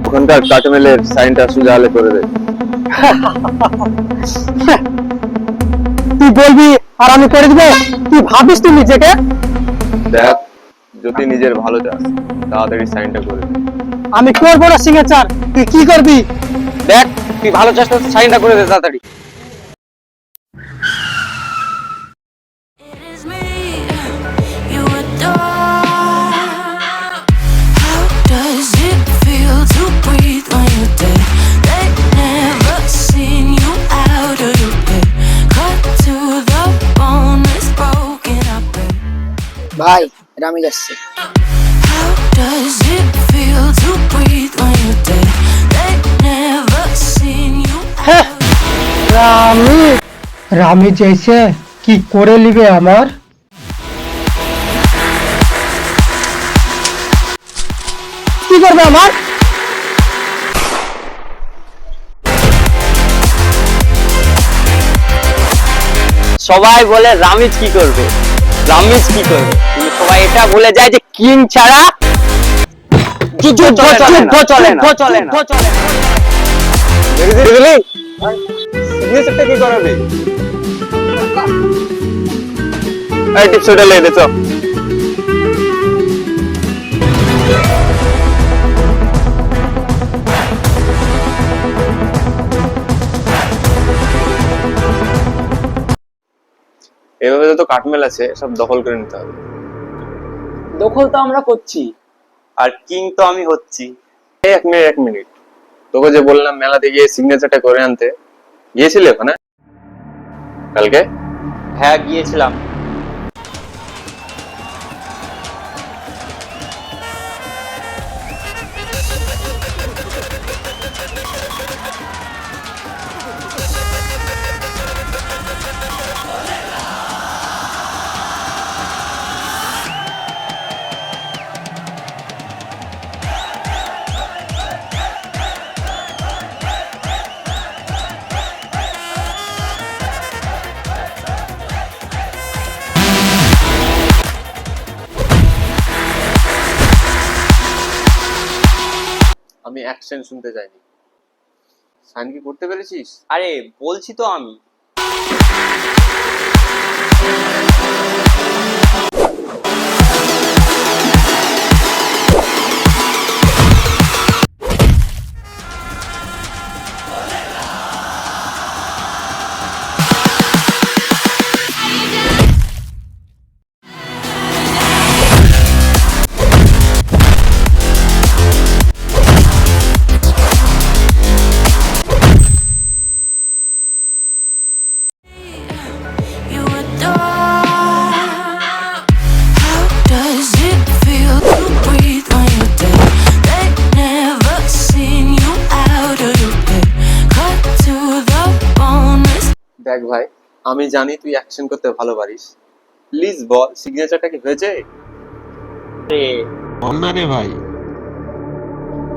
ওখানকার কাঠমেলের সাইনটা সোজা হলে করে দে। তুই বলবি আর আমি করে দিব? তুই ভাবিস তুই নিজেকে? দেখ, যদি নিজের ভালো চাস তাড়াতাড়ি সাইনটা করে দে। আমি করবো না সিগনেচার, তুই কি করবি? দেখ, তুই ভালো চাস না, সাইনটা করে দে তাড়াতাড়ি। It is me you adore. How does it feel to breathe when you're dead? They've never seen you out of your bed. Cut to the bone, it's broken up. ভাই রামি যাচ্ছে। How does it feel to breathe when you're dead? They've never seen you হ্যাঁ, rummy rummy জেসে কি করে নিবে আমার? কি করবে আমার? সবাই বলে রামিজ কি করবে, রামিজ কি করবে, কিন্তু সবাই এটা ভুলে যায় যে কিং ছাড়া যুদ্ধ চলে না। দেখলি সিগনেচারটা কি করাবে? এই টিপসটা লে দে তো। এভাবে যত কাঠমেল আছে সব দখল করে নিতে হবে। দখল তো আমরা করছি, আর কিং তো আমি হচ্ছি। এই এক মিনিট, তোকে যে বললাম মেলাতে গিয়ে সিগনেচারটা করে আনতে, গিয়েছিলে ওখানে কালকে? হ্যাঁ গিয়েছিলাম। আমি অ্যাকশন শুনতে চাইনি। সাইন কি করতে পেরেছিস? আরে বলছি তো আমি। you adore. How does it feel to breathe when you're dead? They've never seen you out of your bed. Cut to the bone, it's দেখ ভাই, আমি জানি তুই অ্যাকশন করতে ভালো পারিস। প্লিজ বল সিগনেচারটা কি হয়েছে? আরে বল না রে ভাই।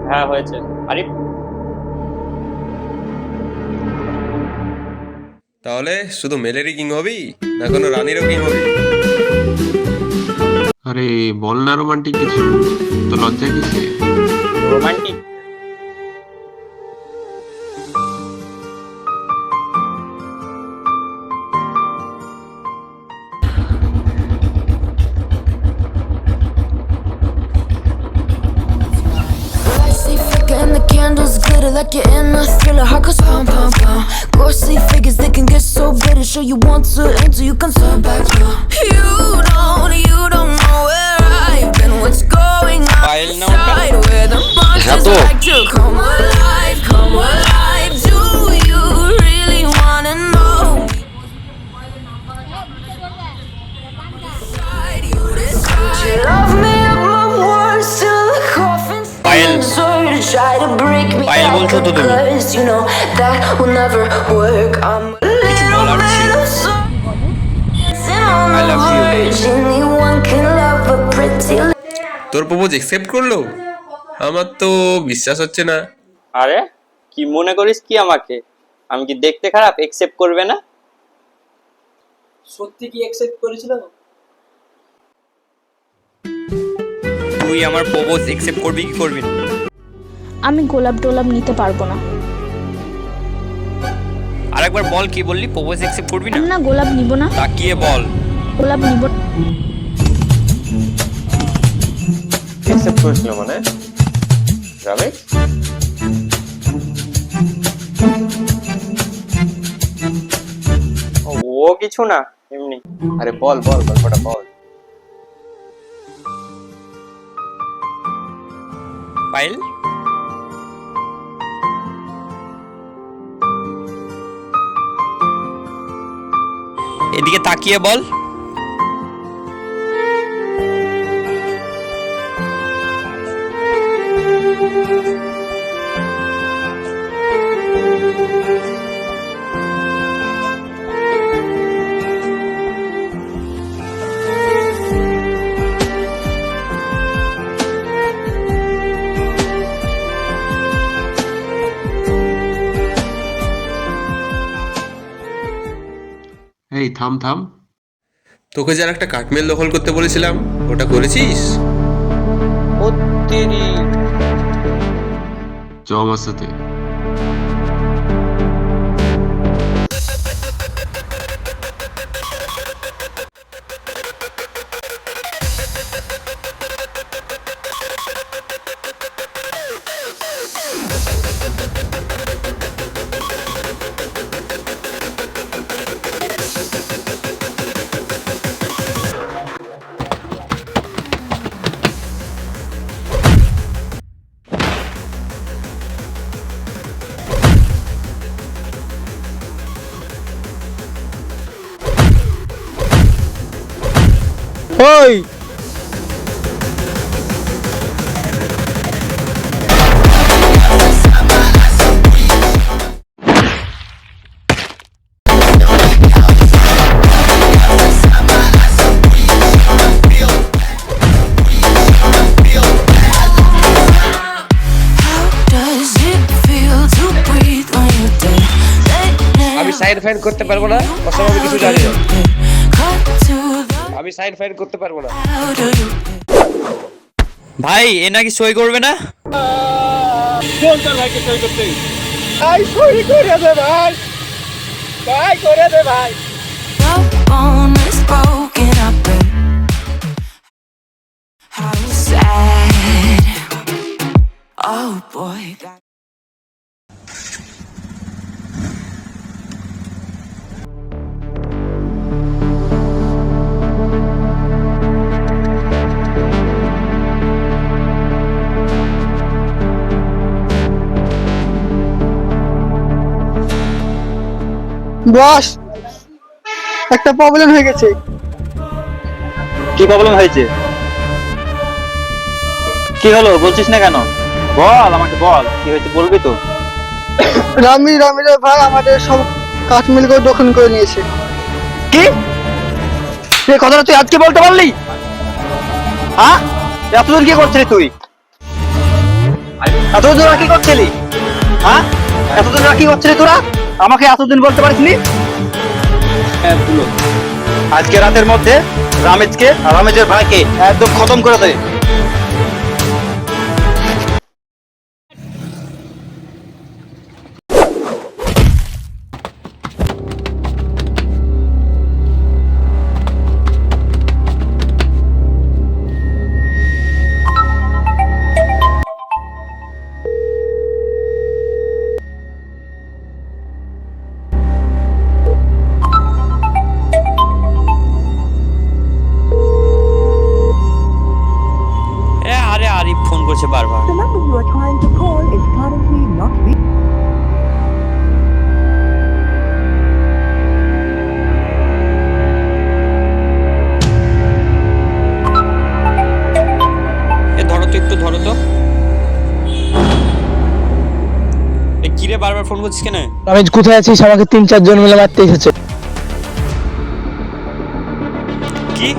হ্যাঁ হয়েছে। আরে তাহলে শুধু মেলেরই কিং হবি না কোনো রানীরও কিং হবি? আরে বল না রোমান্টিক কিছু, তো লজ্জা কিসে? Romantic? lights they flicker and the candles glitter like you're in a thriller. Heart goes pum pum pum. Ghostly figures they can get so bitter. Show you want to enter, you can turn back now. You don't know where I've been. What's going on Payel না ওটা? inside? Where the monsters like to come alive, come alive. Do you really wanna know? You decide. You love me up my words till the coffin Payel, stands. Try to break me Payel বলছো তো তুমি? cause you know that will never work. I'm a little বলার ছিল। bit of soul. I love you. Anyone can love a pretty তোর propose accept করলো? আমার তো বিশ্বাস হচ্ছে না। আরে কি মনে করিস কি আমাকে? আমি কি দেখতে খারাপ একসেপ্ট করবে না? সত্যি কি অ্যাকসেপ্ট করেছিল? তুই তুই আমার প্রপোজ অ্যাকসেপ্ট করবি কি করবি না? আমি গোলাপ টোলাপ নিতে পারবো না। আরেকবার বল, কি বললি? প্রপোজ অ্যাকসেপ্ট করবি না? না, গোলাপ নিব না। তাকিয়ে বল। গোলাপ নিব। অ্যাকসেপ্ট করেছিল মানে রামেশ? ও কিছু না, এমনি। আরে বল বল গল্পটা বল। পাইল, এদিকে তাকিয়ে বল। এই থাম থাম। তোকে যার একটা কাঠমেল দখল করতে বলেছিলাম, ওটা করেছিস? ও তেরি, চ আমার সাথে। ওই Does it feel to breathe when you're dead? আমি সাইড ফাইন করতে পারবো না, ওসব আমি কিছু জানি না। Cut to the আমি সাইড ফাইন করতে পারবো না। out of you. ভাই এ নাকি সই করবে না? The bone is broken up and how sad. Oh boy. বস, একটা প্রবলেম হয়ে গেছে। কি প্রবলেম হয়েছে? কি হলো বলছিস না কেন? বল, আমাকে বল কি হয়েছে, বলবি তো। রামিরের ভাই আমাদের সব কাঠমিল করে দখল করে নিয়েছে। কি? এই কথাটা তুই আজকে বলতে পারলি? হ্যাঁ, এতদিন কি করছিলি তুই? এতদিন কি করছিলি? হ্যাঁ, এতদিন কি করছিলি তোরা? আমাকে এতদিন বলতে পারিসনি? আজকে রাতের মধ্যে রামেজকে আর রামেজের ভাইকে একদম খতম করে দে। আরে আরিফ ফোন করছে বারবার। The number you are trying to call is currently not reachable. ধরো তো, একটু ধরো তো। কিরে বারবার ফোন করছিস কেন? রামেশ কোথায় আছিস? আমাকে 3-4 জন মিলে মারতে এসেছে। কি?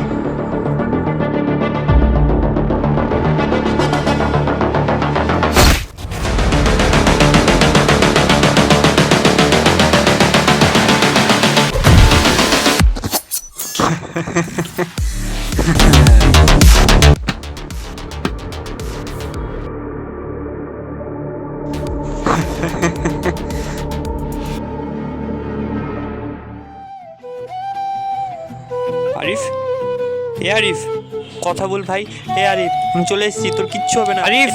এ আরিফ কথা বল ভাই। এ আরিফ আমি চলে এসেছি, তোর কিচ্ছু হবে না। আরিফ,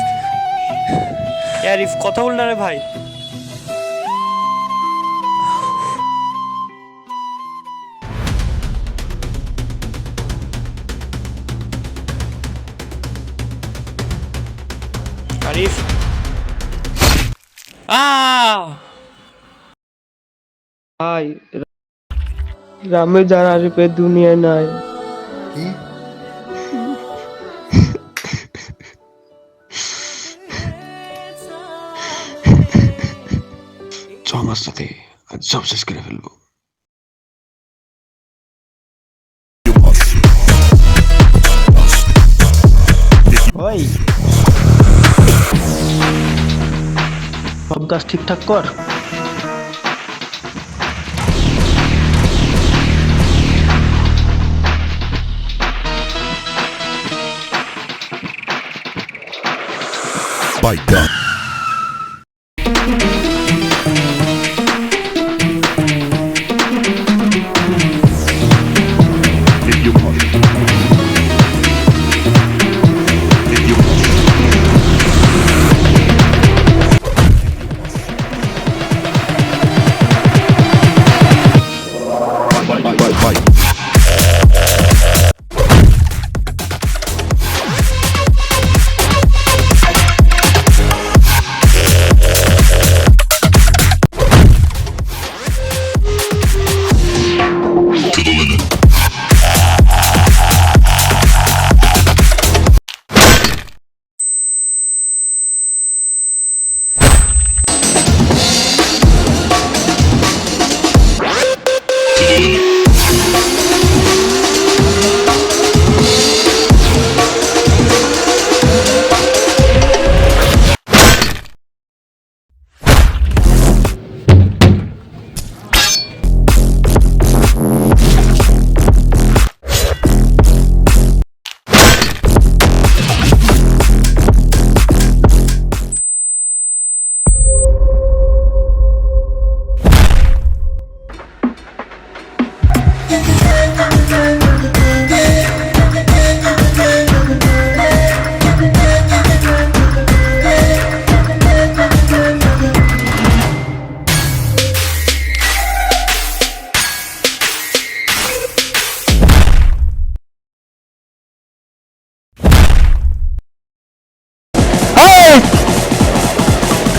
এ আরিফ কথা বল না রে ভাই। আরিফ ভাই রামে যার আরিফের দুনিয়ায় নাই। চ আমার সাথে আজ সব শেষ করে ফেলবো। ওই সব কাজ ঠিকঠাক কর।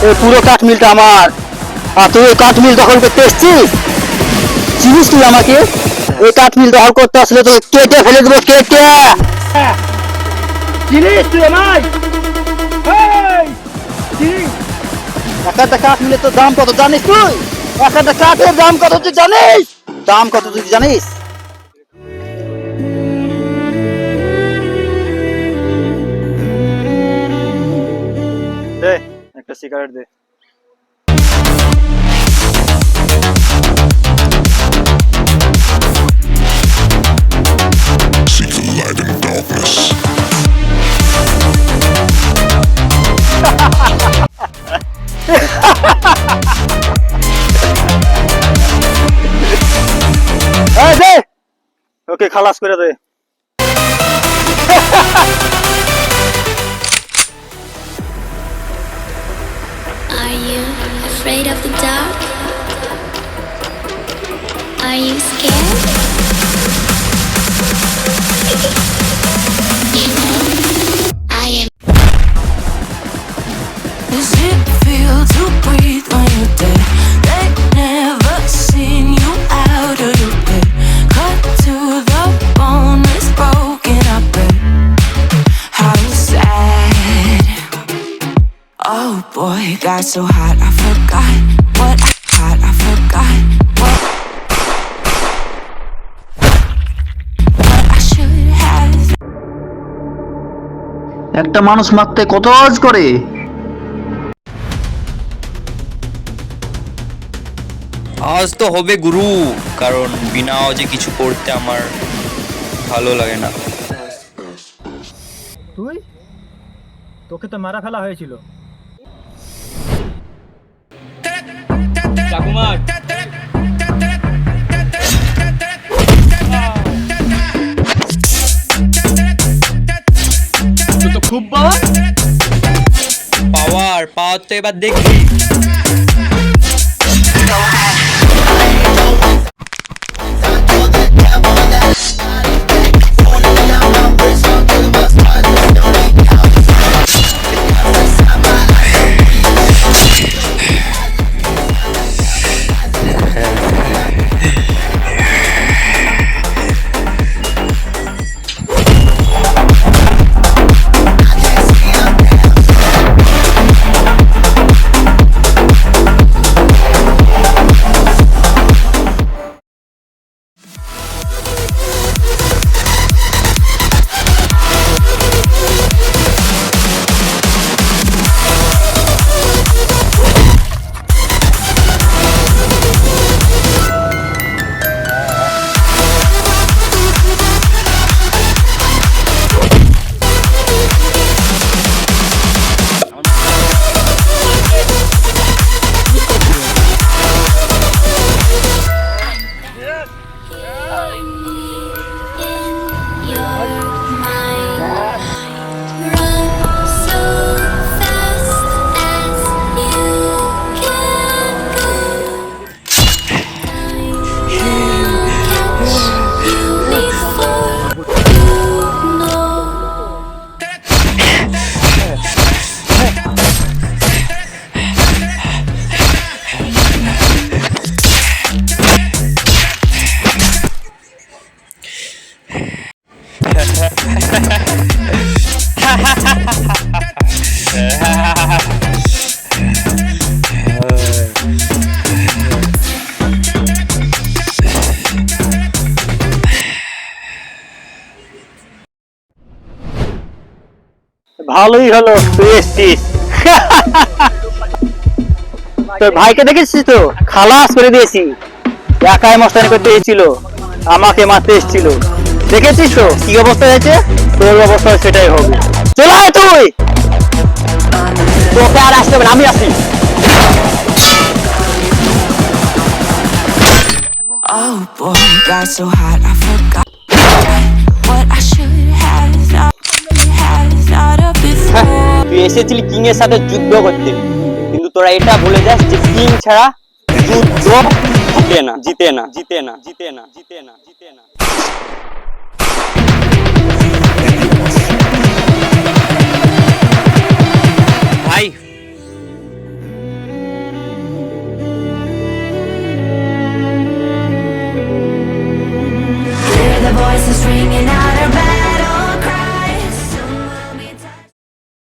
এই পুরো কাঠমিলটা আমার, আর তুই এই কাঠমিল দখল করতে এসছিস? চিনিস তুই আমাকে? এই কাঠমিল দখল করতে আসলে তো কেটে ফেলে দেবো, কেটে। চিনিস তুই আমায়? একটা কাঠমিলের তো দাম কত জানিস তুই? একটা কাঠের দাম কত তুই জানিস? দাম কত তুই জানিস? দে একটা সিগারেট দে। দে ওকে খালাস করে দে। Are you afraid of the dark? Are you scared? I am. Does it feel to breathe when you're dead? They never seen you out of your bed. Cut to the bone, it's broken up. How sad. Oh boy, got so hot, I forgot what I forgot what I should have. একটা মানুষ মারতে কত আওয়াজ করে? আওয়াজ তো হবে গুরু, কারণ বিনা আওয়াজে কিছু করতে আমার ভালো লাগে না। তুই তোকে তো মারা ফেলা হয়েছিল। ঠাকুমার খুব পাওয়ার পাওয়ার পাওয়ার তো এবার দেখবি। ভালোই হলো তুই এসছিস। তোর ভাইকে দেখেছিস তো, খালাস করে দিয়েছি। একাই মস্তানি করতে এসেছিল, আমাকে মারতে এসেছিল। দেখেছিস তো কি অবস্থা হয়েছে, তোর অবস্থা সেটাই হবে। চলে আয় তুই, তোকে আর আসতে হবে না, আমি আসি। Oh boy, got so hot, I forgot what I should have thought of before. তুই এসেছিলি কিং এর সাথে যুদ্ধ করতে, কিন্তু তোরা এটা ভুলে যাস যে কিং ছাড়া যুদ্ধ জিতে না, জিতে না, জিতে না, জিতে না, জিতে না, জিতে না।